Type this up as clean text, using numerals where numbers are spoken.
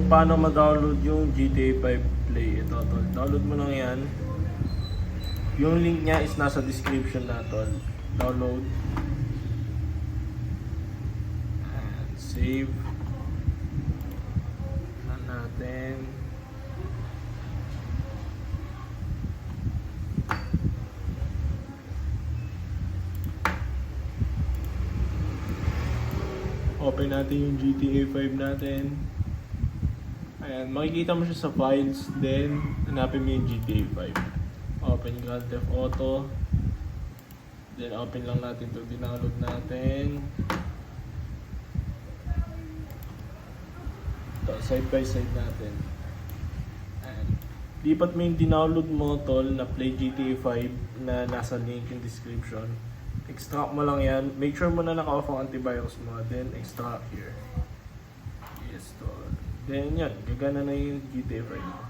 paano ma-download yung GTA 5 Play. Ito, tol. Download mo lang yan. Yung link niya is nasa description na, tol. Download. And save. Saan natin. Open natin yung GTA 5 natin. Ayan, makikita mo siya sa files, then hanapin mo yung GTA 5. Open yung Grand Theft Auto. Then open lang natin ito, dinownload natin. Ito, side by side natin. Ayan. Lipat mo yung dinownload mo, tol, na Play GTA 5 na nasa link in description. Extract mo lang yan. Make sure mo na naka-off ang antivirus mo. Then extract here. Yes, tol. Then yan, gagana na yung GTA 5 mo.